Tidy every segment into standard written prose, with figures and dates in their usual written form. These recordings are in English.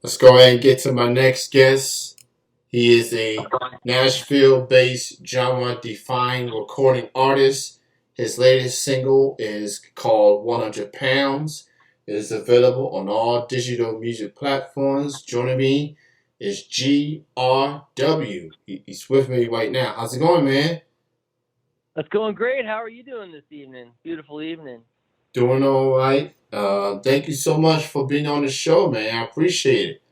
Let's go ahead and get to my next guest. He is a Nashville-based genre-defined recording artist. His latest single is called 100 Pounds. It is available on all digital music platforms. Joining me is GRW. He's with me right now. How's it going, man? That's going great. How are you doing this evening? Beautiful evening. Doing all right. Thank you so much for being on the show, man. I appreciate it.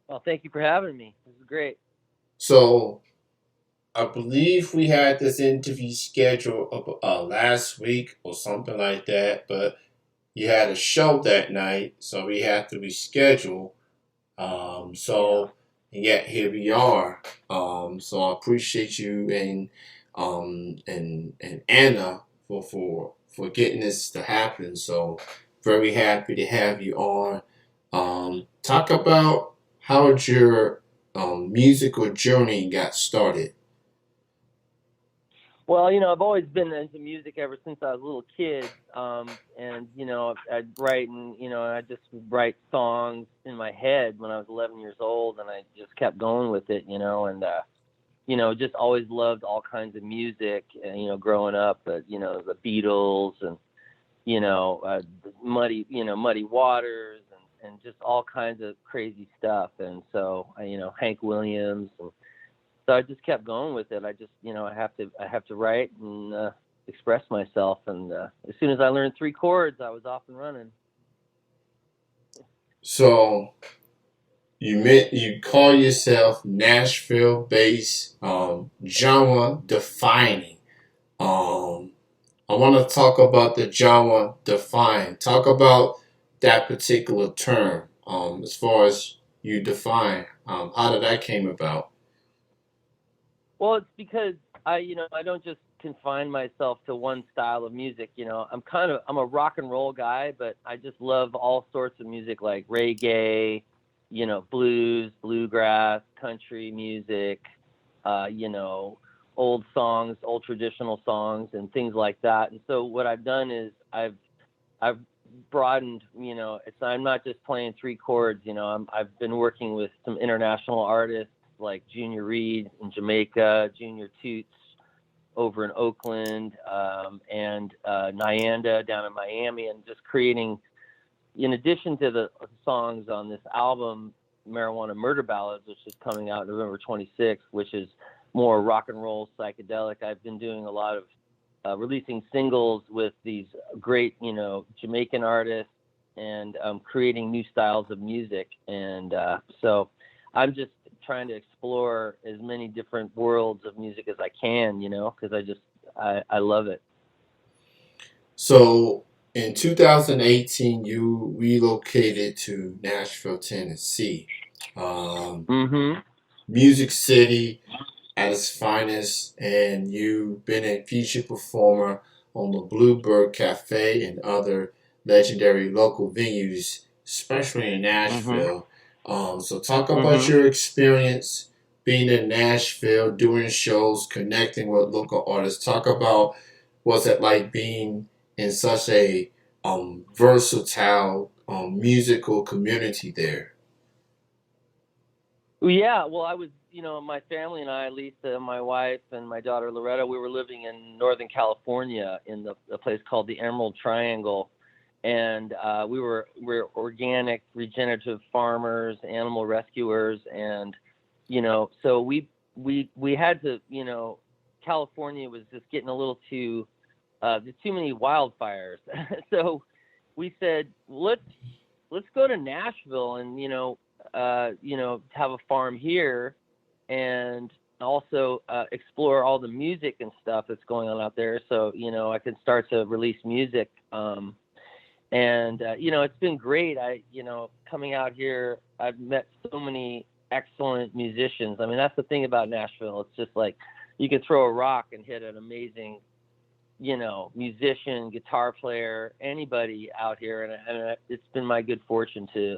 Well, thank you for having me. This is great. So, I believe we had this interview scheduled last week or something like that, but you had a show that night, so we had to reschedule. Yeah. So yet here we are. So I appreciate you and Anna for getting this to happen. So very happy to have you on. Talk about how your musical journey got started. Well, I've always been into music ever since I was a little kid. And I'd write and I just would write songs in my head when I was 11 years old, and I just kept going with it, and just always loved all kinds of music. Growing up, the Beatles and Muddy Waters and just all kinds of crazy stuff. And so, Hank Williams. And so I just kept going with it. I just, I have to write and express myself. And as soon as I learned three chords, I was off and running. So you call yourself Nashville based genre defining. Um, I want to talk about the genre define. Talk about that particular term. As far as you define, how did that came about? Well, it's because I don't just confine myself to one style of music. I'm a rock and roll guy, but I just love all sorts of music like reggae, blues, bluegrass, country music, uh, you know, old songs, old traditional songs, and things like that. And so what I've done is I've broadened. I'm not just playing three chords. I've been working with some international artists like Junior Reed in Jamaica, Junior Toots over in Oakland, and Nyanda down in Miami, and just creating, in addition to the songs on this album, Marijuana Murder Ballads, which is coming out November 26th, which is more rock and roll psychedelic. I've been doing a lot of releasing singles with these great, Jamaican artists, and creating new styles of music. And so I'm just trying to explore as many different worlds of music as I can, because I love it. So in 2018, you relocated to Nashville, Tennessee. Um, Mm-hmm. Music City at its finest, and you've been a featured performer on the Bluebird Cafe and other legendary local venues, especially in Mm-hmm. Nashville. So, talk about Mm-hmm. your experience being in Nashville, doing shows, connecting with local artists. Talk about what's it like being in such a versatile musical community there. Well, yeah, well, I was, my family and I, Lisa, my wife, and my daughter Loretta, we were living in Northern California in the place called the Emerald Triangle, and we're organic, regenerative farmers, animal rescuers, and so we had to, California was just getting a little there's too many wildfires, so we said let's go to Nashville and have a farm here, and also explore all the music and stuff that's going on out there. So I can start to release music, and it's been great. Coming out here, I've met so many excellent musicians. I mean, that's the thing about Nashville. It's just like you can throw a rock and hit an amazing musician, guitar player, anybody out here. And it's been my good fortune to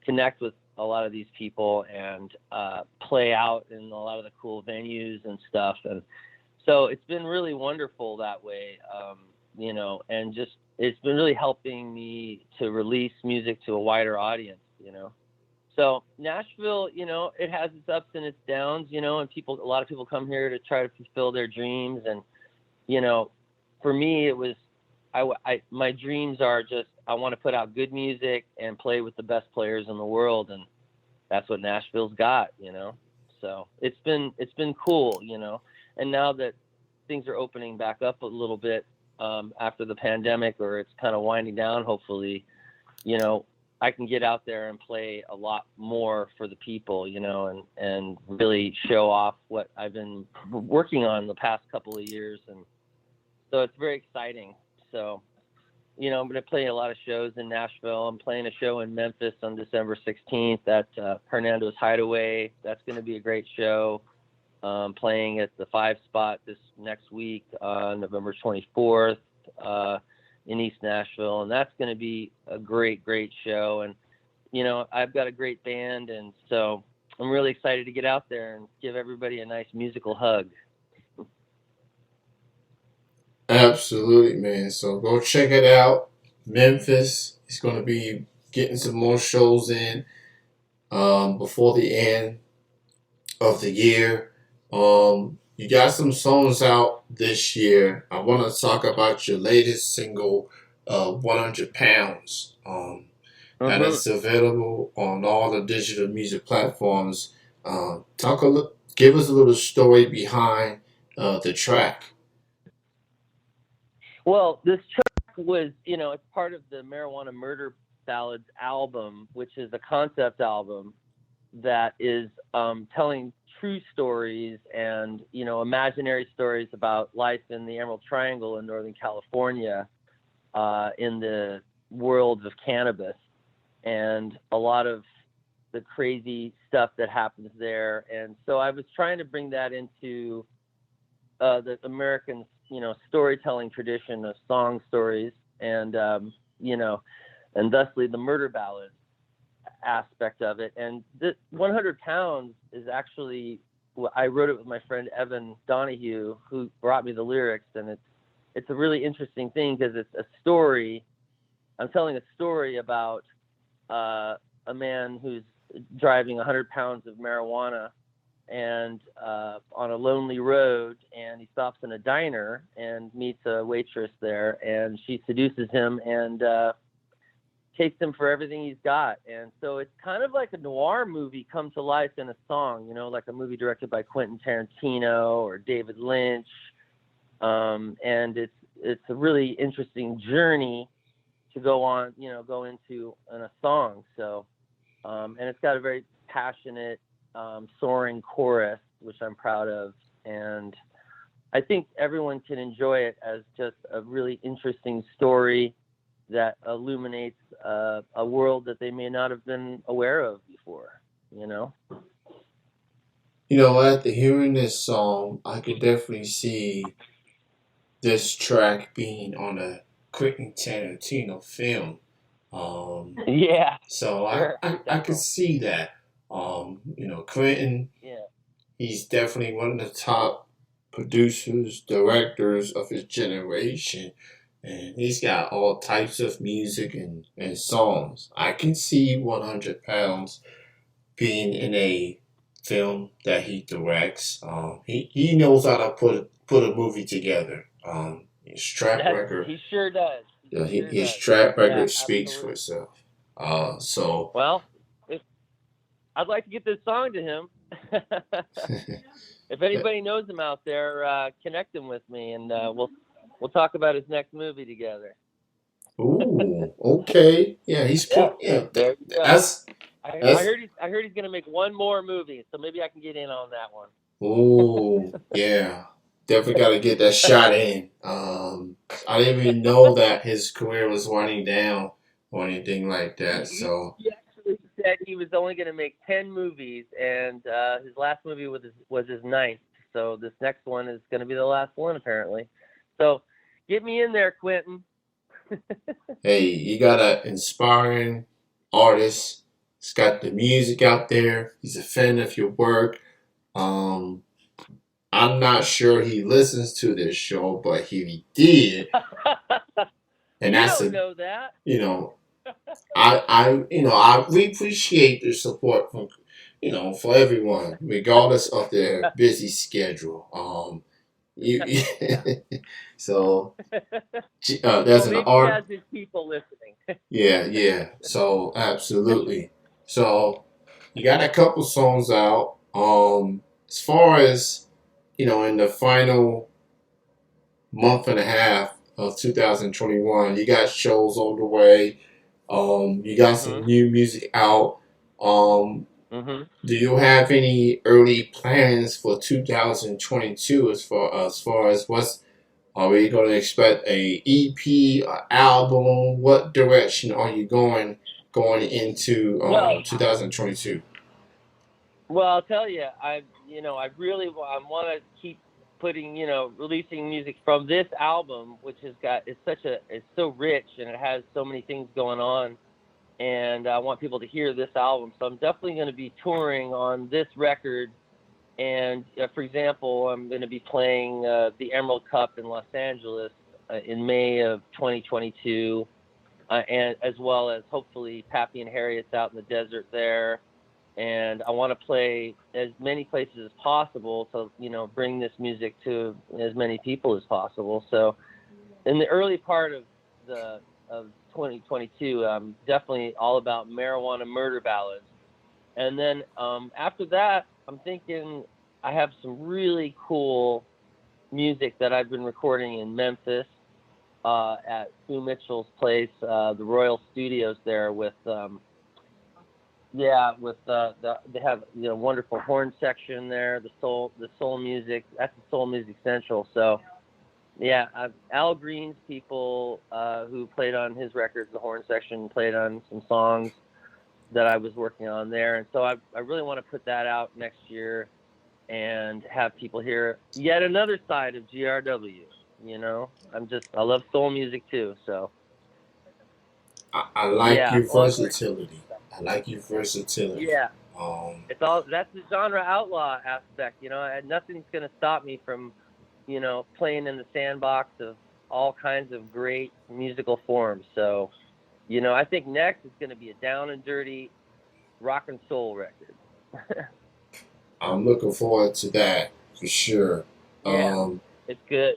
connect with a lot of these people and play out in a lot of the cool venues and stuff. And so it's been really wonderful that way, and just it's been really helping me to release music to a wider audience. So Nashville, it has its ups and its downs, and a lot of people come here to try to fulfill their dreams. And, you know, for me, it was, my dreams are just, I want to put out good music and play with the best players in the world. And that's what Nashville's got. So it's been cool. And now that things are opening back up a little bit, after the pandemic, or it's kind of winding down, hopefully, you know, I can get out there and play a lot more for the people, and really show off what I've been working on the past couple of years. And so it's very exciting. So, I'm going to play a lot of shows in Nashville. I'm playing a show in Memphis on December 16th at Hernando's Hideaway. That's going to be a great show. Playing at the 5 Spot this next week, November 24th. In East Nashville, and that's going to be a great, great show. And, I've got a great band, and so I'm really excited to get out there and give everybody a nice musical hug. Absolutely, man. So go check it out. Memphis is going to be getting some more shows in before the end of the year. You got some songs out this year. I want to talk about your latest single, 100 Pounds. That is available on all the digital music platforms. Give us a little story behind the track. Well, this track was, it's part of the Marijuana Murder Ballads album, which is a concept album that is telling true stories and, imaginary stories about life in the Emerald Triangle in Northern California, in the world of cannabis, and a lot of the crazy stuff that happens there. And so I was trying to bring that into the American, storytelling tradition of song stories, and, and thusly the murder ballad aspect of it. And this 100 Pounds is actually, I wrote it with my friend Evan Donahue, who brought me the lyrics, and it's a really interesting thing because it's a story. I'm telling a story about a man who's driving 100 pounds of marijuana and on a lonely road, and he stops in a diner and meets a waitress there, and she seduces him and takes him for everything he's got. And so it's kind of like a noir movie come to life in a song, like a movie directed by Quentin Tarantino or David Lynch. And it's a really interesting journey to go on, go into in a song. So, and it's got a very passionate, soaring chorus, which I'm proud of. And I think everyone can enjoy it as just a really interesting story that illuminates a world that they may not have been aware of before. After hearing this song, I could definitely see this track being on a Quentin Tarantino film. Yeah. So I could see that. Quentin, yeah, he's definitely one of the top producers, directors of his generation. And he's got all types of music and songs. I can see 100 Pounds being in a film that he directs. He knows how to put a movie together. His track record. He sure does. His track record speaks for itself. So. Well, I'd like to get this song to him. If anybody knows him out there, connect him with me, and we'll talk about his next movie together. Ooh, okay. Yeah, he's put. Yeah, there you go. I heard he's gonna make one more movie, so maybe I can get in on that one. Ooh, yeah. Definitely got to get that shot in. I didn't even know that his career was winding down or anything like that. So he actually said he was only going to make 10 movies, and his last movie was his 9th. So this next one is going to be the last one, apparently. So get me in there, Quentin. Hey, you got an inspiring artist. He's got the music out there. He's a fan of your work. I'm not sure he listens to this show, but he did. And you don't know that. we appreciate the support from, for everyone, regardless of their busy schedule. You, so there's Well, an maybe he art. has his people listening. Yeah, yeah. So absolutely. So you got a couple songs out. As far as in the final month and a half of 2021, you got shows on the way. You got some Mhm. new music out. Um, Mhm. do you have any early plans for 2022 as far as what's are we going to expect a EP, album? What direction are you going into Well, 2022? well, I'll tell you, I really I want to keep putting, releasing music from this album, which has got it's so rich and it has so many things going on, and I want people to hear this album. So I'm definitely going to be touring on this record. And for example, I'm going to be playing the Emerald Cup in Los Angeles in May of 2022, and as well as hopefully Pappy and Harriet's out in the desert there. And I want to play as many places as possible to bring this music to as many people as possible. So in the early part the of 2022, I'm definitely all about marijuana murder ballads. And then after that, I'm thinking I have some really cool music that I've been recording in Memphis at Sue Mitchell's place, the Royal Studios there with they have wonderful horn section there, the soul music. That's the Soul Music Central. So yeah, Al Green's people who played on his records, the horn section, played on some songs that I was working on there, and so I really want to put that out next year and have people hear yet another side of GRW. I love soul music too, so I like yeah, your all great. versatility. I like your versatility. Yeah, Um, that's the genre outlaw aspect. And nothing's gonna stop me from playing in the sandbox of all kinds of great musical forms. So I think next is gonna be a down and dirty rock and soul record. I'm looking forward to that for sure. Yeah, Um, it's good.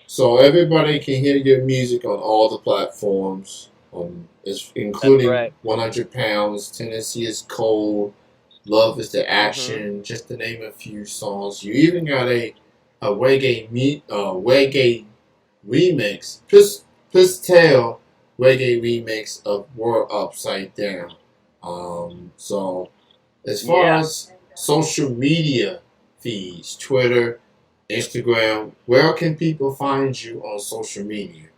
so everybody can hear your music on all the platforms, That's including right. 100 Pounds, Tennessee is Cold, Love is the Mhm. Action, just to name a few songs. You even got a reggae remix, plus tell reggae remix of World Upside Down. So as far Yeah. as social media feeds, Twitter, Instagram, where can people find you on social media?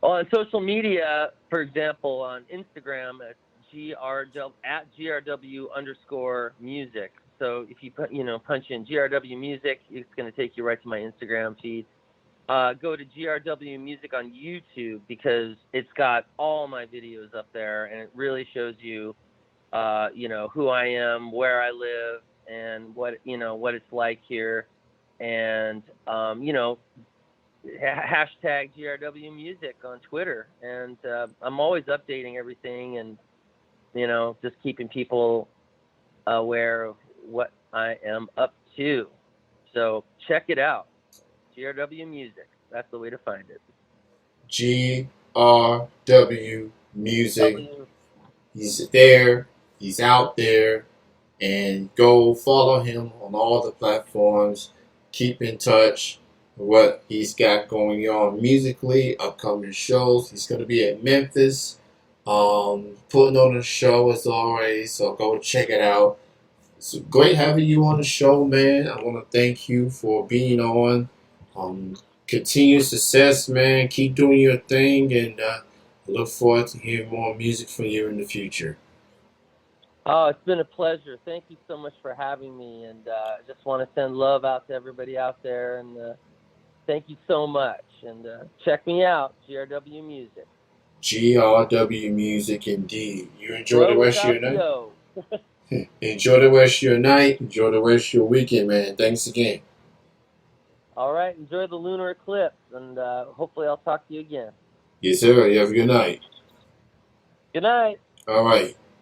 Well, on social media, for example, on Instagram, it's GRW at GRW underscore music. So if you punch in GRW music, it's going to take you right to my Instagram feed. Go to GRW music on YouTube because it's got all my videos up there, and it really shows you, who I am, where I live, and what it's like here, and hashtag GRW Music on Twitter, and I'm always updating everything, and just keeping people aware of what I am up to. So check it out, GRW Music. That's the way to find it. GRW Music. W. He's there. He's out there. And go follow him on all the platforms. Keep in touch with what he's got going on musically, upcoming shows. He's going to be at Memphis, putting on a show as always. So go check it out. It's great having you on the show, man. I want to thank you for being on. Um, Continued success, man. Keep doing your thing, and I look forward to hearing more music from you in the future. Oh, it's been a pleasure. Thank you so much for having me, and I just want to send love out to everybody out there, and thank you so much. And check me out, GRW Music. GRW Music, indeed. You enjoy the Grow rest of without your the night. O. Enjoy the rest of your night. Enjoy the rest of your weekend, man. Thanks again. All right, enjoy the lunar eclipse, and hopefully I'll talk to you again. Yes, sir. You have a good night. Good night. All right.